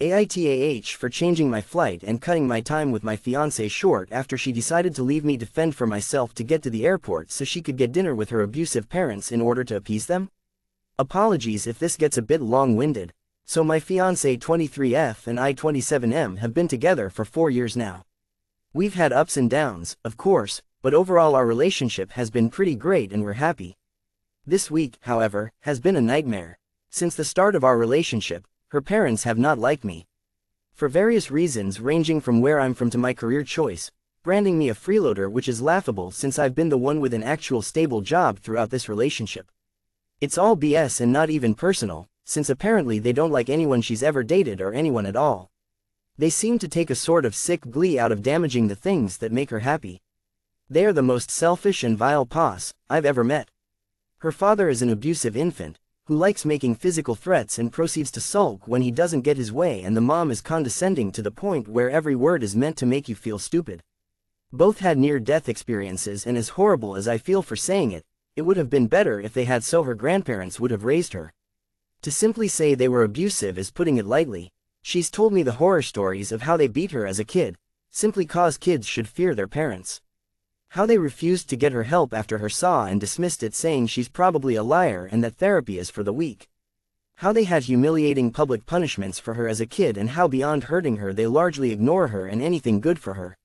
Aitah for changing my flight and cutting my time with my fiance short after she decided to leave me to fend for myself to get to the airport so she could get dinner with her abusive parents in order to appease them? Apologies if this gets a bit long-winded. So my fiance 23F and I 27M have been together for 4 years now. We've had ups and downs, of course, but overall our relationship has been pretty great and we're happy. This week, however, has been a nightmare. Since the start of our relationship, her parents have not liked me. For various reasons ranging from where I'm from to my career choice, branding me a freeloader, which is laughable since I've been the one with an actual stable job throughout this relationship. It's all BS and not even personal, since apparently they don't like anyone she's ever dated or anyone at all. They seem to take a sort of sick glee out of damaging the things that make her happy. They are the most selfish and vile posse I've ever met. Her father is an abusive infant, who likes making physical threats and proceeds to sulk when he doesn't get his way, and the mom is condescending to the point where every word is meant to make you feel stupid. Both had near-death experiences, and as horrible as I feel for saying it, it would have been better if they had, so her grandparents would have raised her. To simply say they were abusive is putting it lightly. She's told me the horror stories of how they beat her as a kid, simply cause kids should fear their parents. How they refused to get her help after her saw and dismissed it, saying she's probably a liar and that therapy is for the weak. How they had humiliating public punishments for her as a kid, and how beyond hurting her they largely ignore her and anything good for her.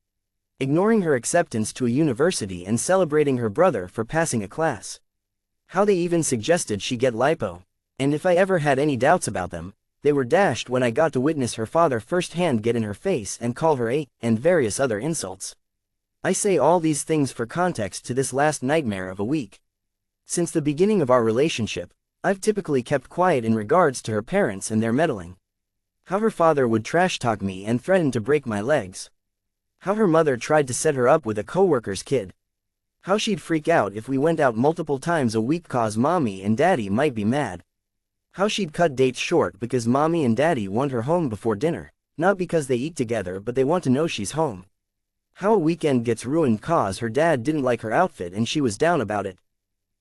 Ignoring her acceptance to a university and celebrating her brother for passing a class. How they even suggested she get lipo. And if I ever had any doubts about them, they were dashed when I got to witness her father firsthand get in her face and call her a, and various other insults. I say all these things for context to this last nightmare of a week. Since the beginning of our relationship, I've typically kept quiet in regards to her parents and their meddling. How her father would trash talk me and threaten to break my legs. How her mother tried to set her up with a coworker's kid. How she'd freak out if we went out multiple times a week cause mommy and daddy might be mad. How she'd cut dates short because mommy and daddy want her home before dinner, not because they eat together but they want to know she's home. How a weekend gets ruined cause her dad didn't like her outfit and she was down about it.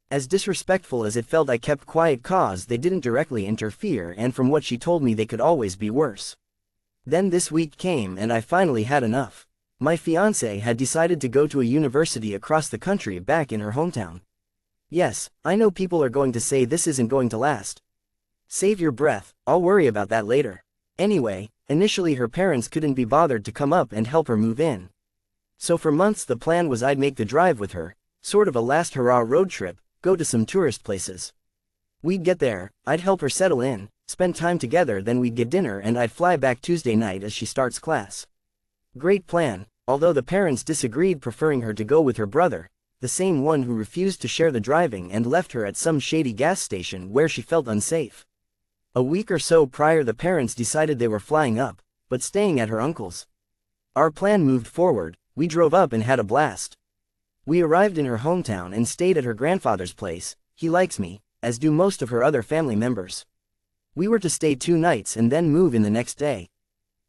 As disrespectful as it felt, I kept quiet cause they didn't directly interfere, and from what she told me they could always be worse. Then this week came and I finally had enough. My fiancé had decided to go to a university across the country back in her hometown. Yes, I know people are going to say this isn't going to last. Save your breath, I'll worry about that later. Anyway, initially her parents couldn't be bothered to come up and help her move in. So for months the plan was I'd make the drive with her, sort of a last hurrah road trip, go to some tourist places. We'd get there, I'd help her settle in, spend time together, then we'd get dinner and I'd fly back Tuesday night as she starts class. Great plan, although the parents disagreed, preferring her to go with her brother, the same one who refused to share the driving and left her at some shady gas station where she felt unsafe. A week or so prior the parents decided they were flying up, but staying at her uncle's. Our plan moved forward. We drove up and had a blast. We arrived in her hometown and stayed at her grandfather's place. He likes me, as do most of her other family members. We were to stay 2 nights and then move in the next day.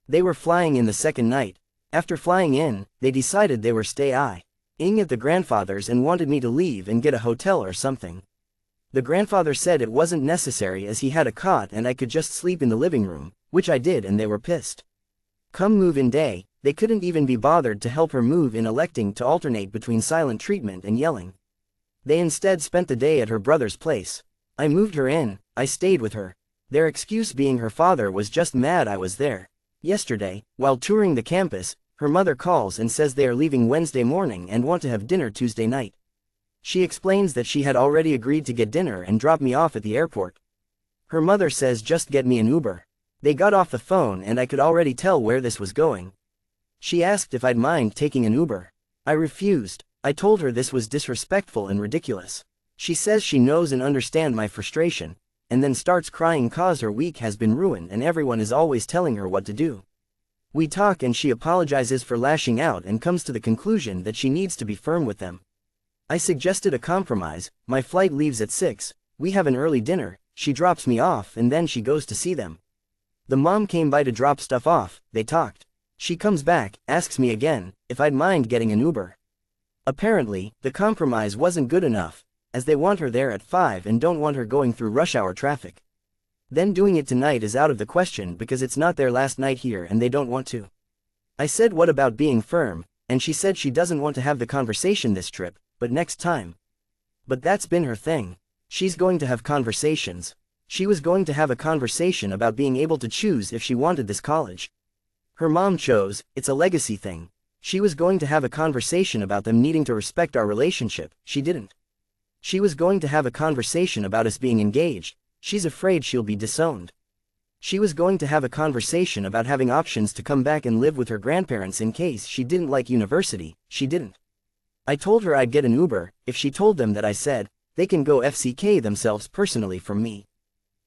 They were flying in the second night. After flying in, they decided they were staying at the grandfather's and wanted me to leave and get a hotel or something. The grandfather said it wasn't necessary as he had a cot and I could just sleep in the living room, which I did, and they were pissed. Come move-in day, they couldn't even be bothered to help her move in, electing to alternate between silent treatment and yelling. They instead spent the day at her brother's place. I moved her in, I stayed with her. Their excuse being her father was just mad I was there. Yesterday, while touring the campus, her mother calls and says they are leaving Wednesday morning and want to have dinner Tuesday night. She explains that she had already agreed to get dinner and drop me off at the airport. Her mother says just get me an Uber. They got off the phone and I could already tell where this was going. She asked if I'd mind taking an Uber. I refused. I told her this was disrespectful and ridiculous. She says she knows and understands my frustration, and then starts crying cause her week has been ruined and everyone is always telling her what to do. We talk and she apologizes for lashing out and comes to the conclusion that she needs to be firm with them. I suggested a compromise. My flight leaves at 6, we have an early dinner, she drops me off and then she goes to see them. The mom came by to drop stuff off, they talked. She comes back, asks me again if I'd mind getting an Uber. Apparently, the compromise wasn't good enough, as they want her there at 5 and don't want her going through rush hour traffic. Then doing it tonight is out of the question because it's not their last night here and they don't want to. I said what about being firm, and she said she doesn't want to have the conversation this trip, but next time. But that's been her thing. She's going to have conversations. She was going to have a conversation about being able to choose if she wanted this college. Her mom chose, it's a legacy thing. She was going to have a conversation about them needing to respect our relationship, she didn't. She was going to have a conversation about us being engaged, she's afraid she'll be disowned. She was going to have a conversation about having options to come back and live with her grandparents in case she didn't like university, she didn't. I told her I'd get an Uber, if she told them that I said, they can go FCK themselves personally from me.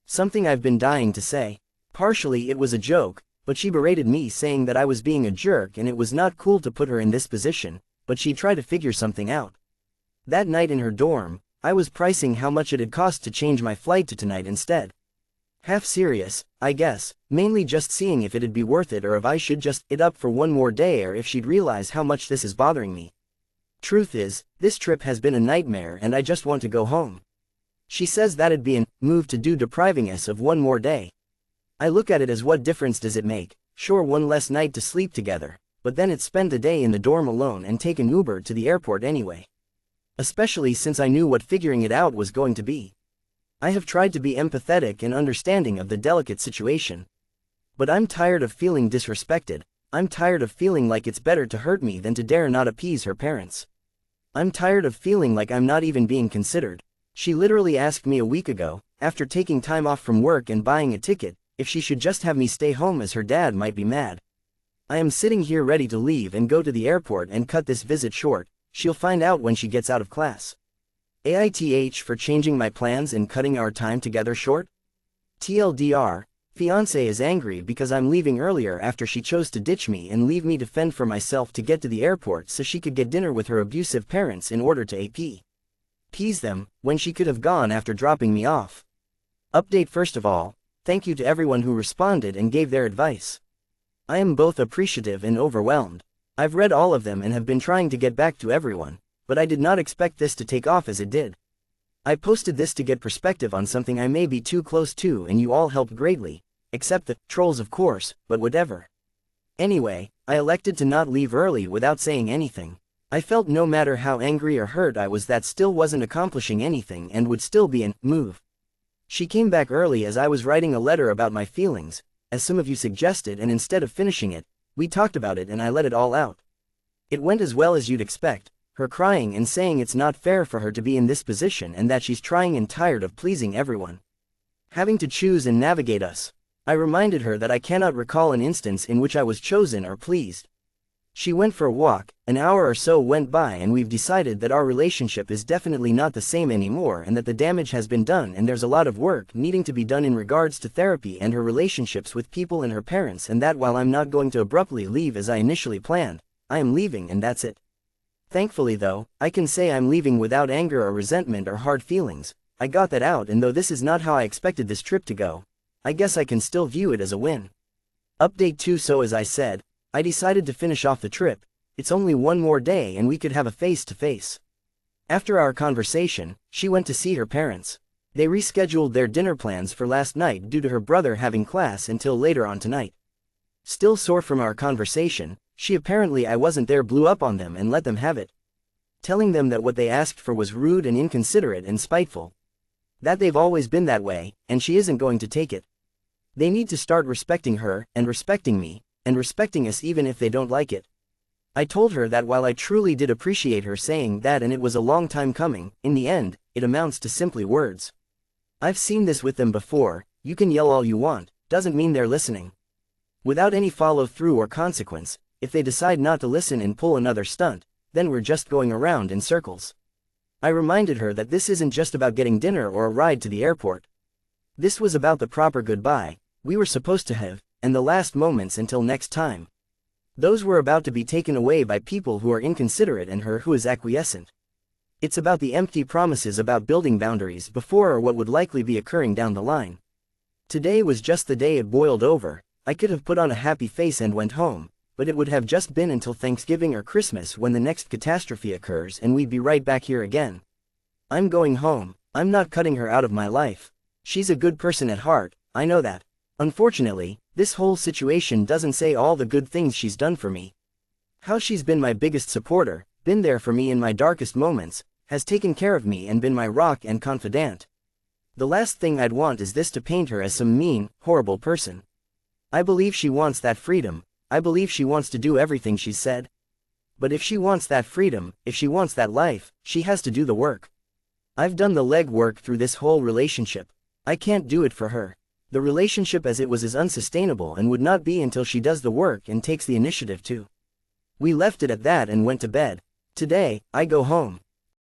Something I've been dying to say. Partially it was a joke, but she berated me saying that I was being a jerk and it was not cool to put her in this position, but she'd try to figure something out. That night in her dorm, I was pricing how much it'd cost to change my flight to tonight instead. Half serious, I guess, mainly just seeing if it'd be worth it or if I should just it up for one more day or if she'd realize how much this is bothering me. Truth is, this trip has been a nightmare and I just want to go home. She says that'd be an move to do depriving us of one more day. I look at it as what difference does it make, sure one less night to sleep together, but then it's spend the day in the dorm alone and take an Uber to the airport anyway. Especially since I knew what figuring it out was going to be. I have tried to be empathetic and understanding of the delicate situation. But I'm tired of feeling disrespected, I'm tired of feeling like it's better to hurt me than to dare not appease her parents. I'm tired of feeling like I'm not even being considered. She literally asked me a week ago, after taking time off from work and buying a ticket, if she should just have me stay home as her dad might be mad. I am sitting here ready to leave and go to the airport and cut this visit short, she'll find out when she gets out of class. Aitah for changing my plans and cutting our time together short? TLDR, Fiance is angry because I'm leaving earlier after she chose to ditch me and leave me to fend for myself to get to the airport so she could get dinner with her abusive parents in order to appease them, when she could have gone after dropping me off. Update. First of all, thank you to everyone who responded and gave their advice. I am both appreciative and overwhelmed. I've read all of them and have been trying to get back to everyone, but I did not expect this to take off as it did. I posted this to get perspective on something I may be too close to and you all helped greatly, except the trolls of course, but whatever. Anyway, I elected to not leave early without saying anything. I felt no matter how angry or hurt I was that still wasn't accomplishing anything and would still be an move. She came back early as I was writing a letter about my feelings, as some of you suggested, and instead of finishing it, we talked about it and I let it all out. It went as well as you'd expect, her crying and saying it's not fair for her to be in this position and that she's trying and tired of pleasing everyone. Having to choose and navigate us. I reminded her that I cannot recall an instance in which I was chosen or pleased. She went for a walk, an hour or so went by and we've decided that our relationship is definitely not the same anymore and that the damage has been done and there's a lot of work needing to be done in regards to therapy and her relationships with people and her parents, and that while I'm not going to abruptly leave as I initially planned, I am leaving and that's it. Thankfully though, I can say I'm leaving without anger or resentment or hard feelings. I got that out, and though this is not how I expected this trip to go, I guess I can still view it as a win. Update 2. So as I said, I decided to finish off the trip. It's only one more day and we could have a face-to-face. After our conversation, she went to see her parents. They rescheduled their dinner plans for last night due to her brother having class until later on tonight. Still sore from our conversation, she apparently I wasn't there blew up on them and let them have it. Telling them that what they asked for was rude and inconsiderate and spiteful. That they've always been that way, and she isn't going to take it. They need to start respecting her, and respecting me, and respecting us even if they don't like it. I told her that while I truly did appreciate her saying that and it was a long time coming, in the end, it amounts to simply words. I've seen this with them before, you can yell all you want, doesn't mean they're listening. Without any follow-through or consequence, if they decide not to listen and pull another stunt, then we're just going around in circles. I reminded her that this isn't just about getting dinner or a ride to the airport. This was about the proper goodbye we were supposed to have, and the last moments until next time. Those were about to be taken away by people who are inconsiderate and her who is acquiescent. It's about the empty promises about building boundaries before or what would likely be occurring down the line. Today was just the day it boiled over. I could have put on a happy face and went home, but it would have just been until Thanksgiving or Christmas when the next catastrophe occurs and we'd be right back here again. I'm going home. I'm not cutting her out of my life. She's a good person at heart, I know that. Unfortunately, this whole situation doesn't say all the good things she's done for me. How she's been my biggest supporter, been there for me in my darkest moments, has taken care of me and been my rock and confidant. The last thing I'd want is this to paint her as some mean, horrible person. I believe she wants that freedom, I believe she wants to do everything she's said. But if she wants that freedom, if she wants that life, she has to do the work. I've done the legwork through this whole relationship. I can't do it for her. The relationship as it was is unsustainable and would not be until she does the work and takes the initiative to. We left it at that and went to bed. Today, I go home.